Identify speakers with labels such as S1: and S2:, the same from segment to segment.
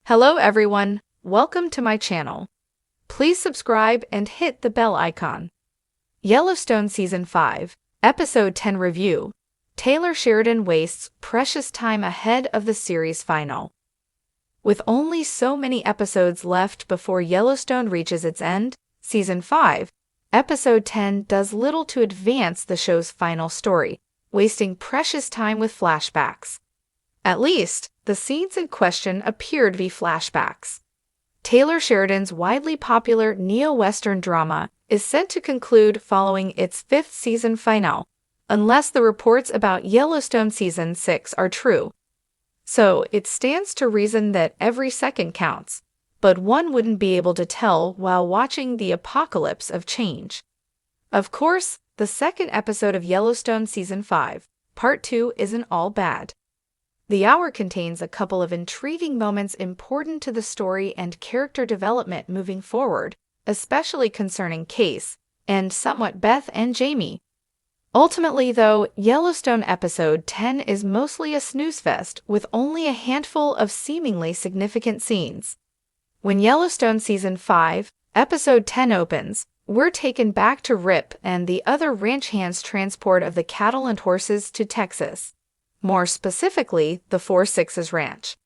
S1: Hello everyone, welcome to my channel. Please subscribe and hit the bell icon. Yellowstone Season 5, Episode 10 Review. Taylor Sheridan wastes precious time ahead of the series final. With only so many episodes left before Yellowstone reaches its end, Season 5, Episode 10 does little to advance the show's final story, wasting precious time with flashbacks. At least, the scenes in question appear to be flashbacks. Taylor Sheridan's widely popular neo-Western drama is set to conclude following its fifth season finale, unless the reports about Yellowstone Season 6 are true. So, it stands to reason that every second counts, but one wouldn't be able to tell while watching the apocalypse of change. Of course, the second episode of Yellowstone Season 5, Part 2 isn't all bad. The hour contains a couple of intriguing moments important to the story and character development moving forward, especially concerning Case, and somewhat Beth and Jamie. Ultimately, though, Yellowstone Episode 10 is mostly a snooze fest with only a handful of seemingly significant scenes. When Yellowstone Season 5, Episode 10 opens, we're taken back to Rip and the other ranch hands' transport of the cattle and horses to Texas. More specifically, the 4-6's ranch.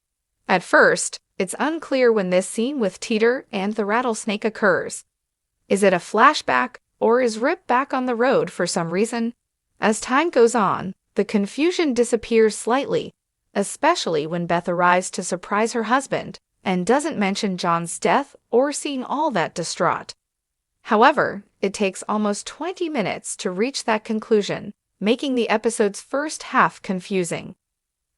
S1: At first, it's unclear when this scene with Teeter and the rattlesnake occurs. Is it a flashback, or is Rip back on the road for some reason? As time goes on, the confusion disappears slightly, especially when Beth arrives to surprise her husband and doesn't mention John's death or seem all that distraught. However, it takes almost 20 minutes to reach that conclusion, making the episode's first half confusing.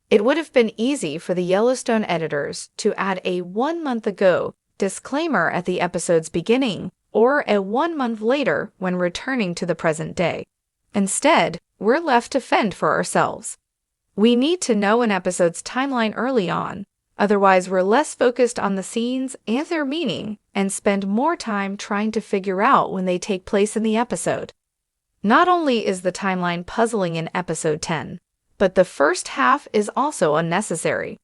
S1: It would have been easy for the Yellowstone editors to add a 1 month ago disclaimer at the episode's beginning or a 1 month later when returning to the present day. Instead, we're left to fend for ourselves. We need to know an episode's timeline early on, otherwise we're less focused on the scenes and their meaning and spend more time trying to figure out when they take place in the episode. Not only is the timeline puzzling in Episode 10, but the first half is also unnecessary.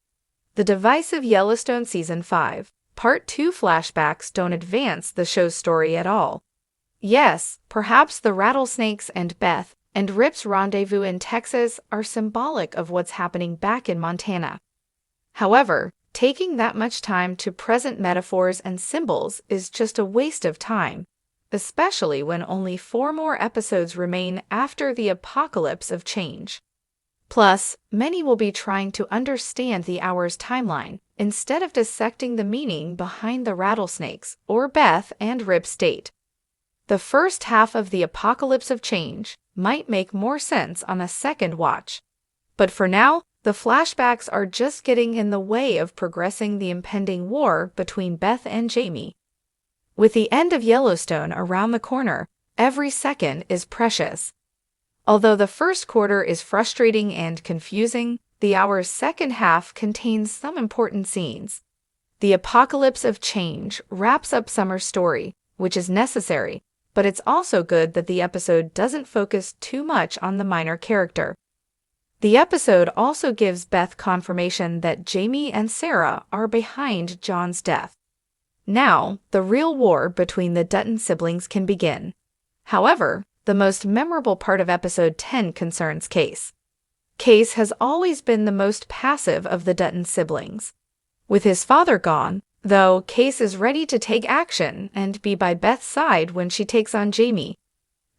S1: The divisive Yellowstone Season 5, Part 2 flashbacks don't advance the show's story at all. Yes, perhaps the rattlesnakes and Beth and Rip's rendezvous in Texas are symbolic of what's happening back in Montana. However, taking that much time to present metaphors and symbols is just a waste of time, especially when only 4 more episodes remain after the apocalypse of change. Plus, many will be trying to understand the hour's timeline instead of dissecting the meaning behind the rattlesnakes or Beth and Rip's state. The first half of the apocalypse of change might make more sense on a second watch. But for now, the flashbacks are just getting in the way of progressing the impending war between Beth and Jamie. With the end of Yellowstone around the corner, every second is precious. Although the first quarter is frustrating and confusing, the hour's second half contains some important scenes. The apocalypse of change wraps up Summer's story, which is necessary, but it's also good that the episode doesn't focus too much on the minor character. The episode also gives Beth confirmation that Jamie and Sarah are behind John's death. Now, the real war between the Dutton siblings can begin. However, the most memorable part of Episode 10 concerns Case. Case has always been the most passive of the Dutton siblings. With his father gone, though, Case is ready to take action and be by Beth's side when she takes on Jamie.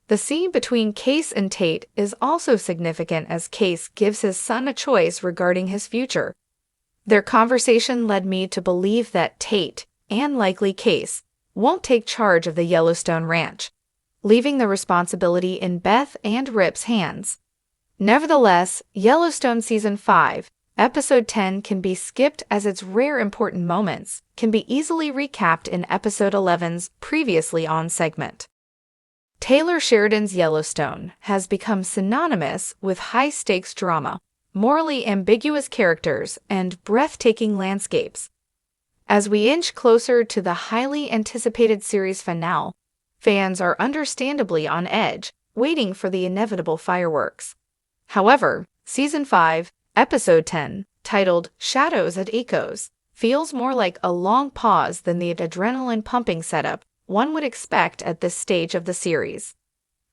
S1: The scene between Case and Tate is also significant as Case gives his son a choice regarding his future. Their conversation led me to believe that Tate, and likely Case, won't take charge of the Yellowstone ranch, leaving the responsibility in Beth and Rip's hands. Nevertheless, Yellowstone Season 5, Episode 10 can be skipped as its rare important moments can be easily recapped in Episode 11's Previously On segment. Taylor Sheridan's Yellowstone has become synonymous with high-stakes drama, morally ambiguous characters, and breathtaking landscapes. As we inch closer to the highly anticipated series finale, fans are understandably on edge, waiting for the inevitable fireworks. However, Season 5, Episode 10, titled Shadows and Echoes, feels more like a long pause than the adrenaline-pumping setup one would expect at this stage of the series.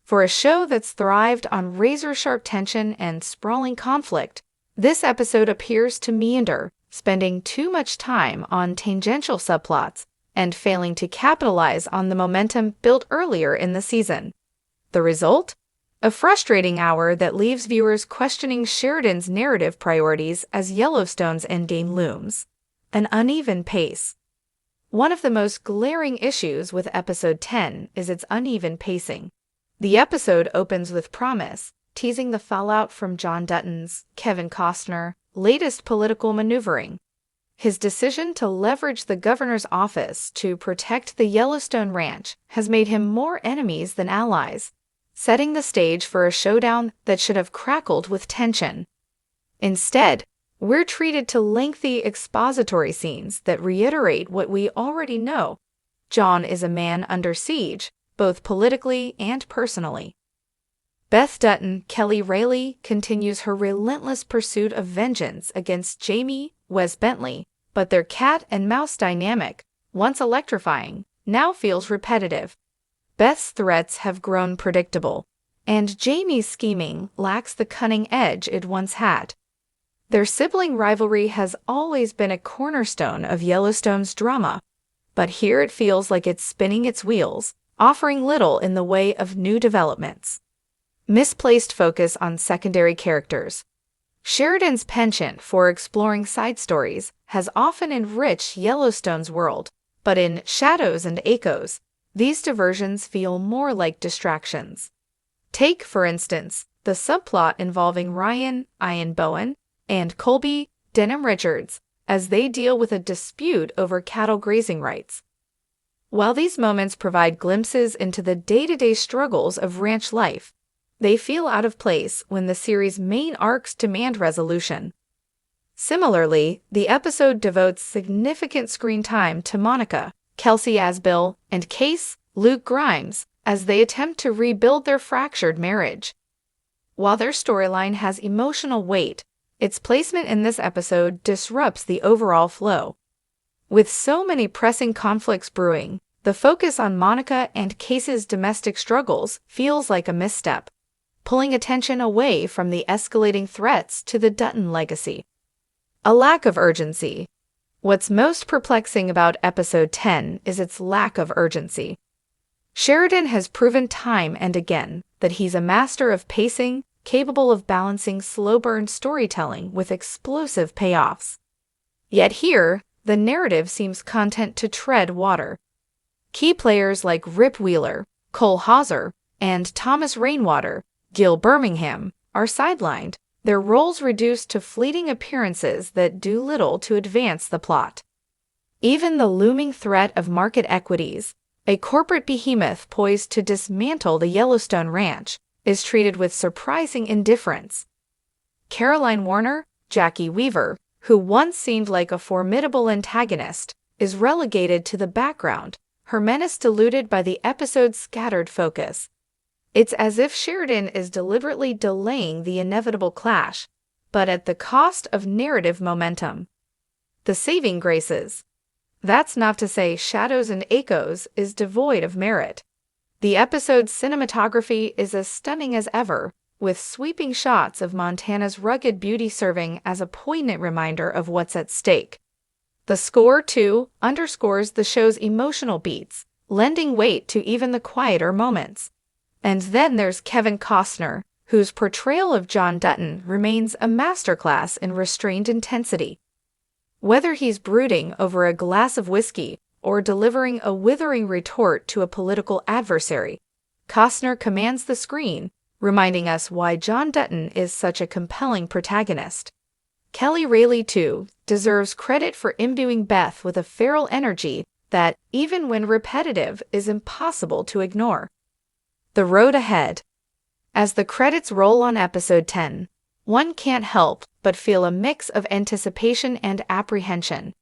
S1: For a show that's thrived on razor-sharp tension and sprawling conflict, this episode appears to meander, spending too much time on tangential subplots and failing to capitalize on the momentum built earlier in the season. The result? A frustrating hour that leaves viewers questioning Sheridan's narrative priorities as Yellowstone's endgame looms. An uneven pace. One of the most glaring issues with Episode 10 is its uneven pacing. The episode opens with promise, teasing the fallout from John Dutton's, Kevin Costner, latest political maneuvering. His decision to leverage the governor's office to protect the Yellowstone ranch has made him more enemies than allies, setting the stage for a showdown that should have crackled with tension. Instead, we're treated to lengthy expository scenes that reiterate what we already know. John is a man under siege, both politically and personally. Beth Dutton, Kelly Rayleigh, continues her relentless pursuit of vengeance against Jamie, Wes Bentley, but their cat and mouse dynamic, once electrifying, now feels repetitive. Beth's threats have grown predictable, and Jamie's scheming lacks the cunning edge it once had. Their sibling rivalry has always been a cornerstone of Yellowstone's drama, but here it feels like it's spinning its wheels, offering little in the way of new developments. Misplaced focus on secondary characters. Sheridan's penchant for exploring side stories has often enriched Yellowstone's world, but in Shadows and Echoes, these diversions feel more like distractions. Take, for instance, the subplot involving Ryan, Ian Bowen, and Colby, Denham Richards, as they deal with a dispute over cattle grazing rights. While these moments provide glimpses into the day-to-day struggles of ranch life, they feel out of place when the series' main arcs demand resolution. Similarly, the episode devotes significant screen time to Monica, Kelsey Asbill, and Case, Luke Grimes, as they attempt to rebuild their fractured marriage. While their storyline has emotional weight, its placement in this episode disrupts the overall flow. With so many pressing conflicts brewing, the focus on Monica and Case's domestic struggles feels like a misstep, pulling attention away from the escalating threats to the Dutton legacy. A lack of urgency. What's most perplexing about Episode 10 is its lack of urgency. Sheridan has proven time and again that he's a master of pacing, capable of balancing slow-burn storytelling with explosive payoffs. Yet here, the narrative seems content to tread water. Key players like Rip Wheeler, Cole Hauser, and Thomas Rainwater, Gil Birmingham, are sidelined, their roles reduced to fleeting appearances that do little to advance the plot. Even the looming threat of market equities, a corporate behemoth poised to dismantle the Yellowstone ranch, is treated with surprising indifference. Caroline Warner, Jackie Weaver, who once seemed like a formidable antagonist, is relegated to the background, her menace diluted by the episode's scattered focus. It's as if Sheridan is deliberately delaying the inevitable clash, but at the cost of narrative momentum. The saving graces. That's not to say Shadows and Echoes is devoid of merit. The episode's cinematography is as stunning as ever, with sweeping shots of Montana's rugged beauty serving as a poignant reminder of what's at stake. The score, too, underscores the show's emotional beats, lending weight to even the quieter moments. And then there's Kevin Costner, whose portrayal of John Dutton remains a masterclass in restrained intensity. Whether he's brooding over a glass of whiskey or delivering a withering retort to a political adversary, Costner commands the screen, reminding us why John Dutton is such a compelling protagonist. Kelly Rayleigh, too, deserves credit for imbuing Beth with a feral energy that, even when repetitive, is impossible to ignore. The road ahead. As the credits roll on Episode 10, one can't help but feel a mix of anticipation and apprehension.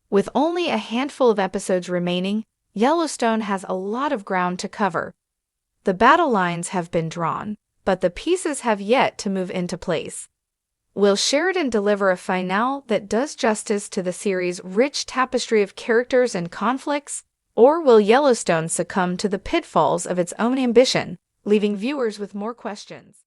S1: With only a handful of episodes remaining, Yellowstone has a lot of ground to cover. The battle lines have been drawn, but the pieces have yet to move into place. Will Sheridan deliver a finale that does justice to the series' rich tapestry of characters and conflicts? Or will Yellowstone succumb to the pitfalls of its own ambition, leaving viewers with more questions?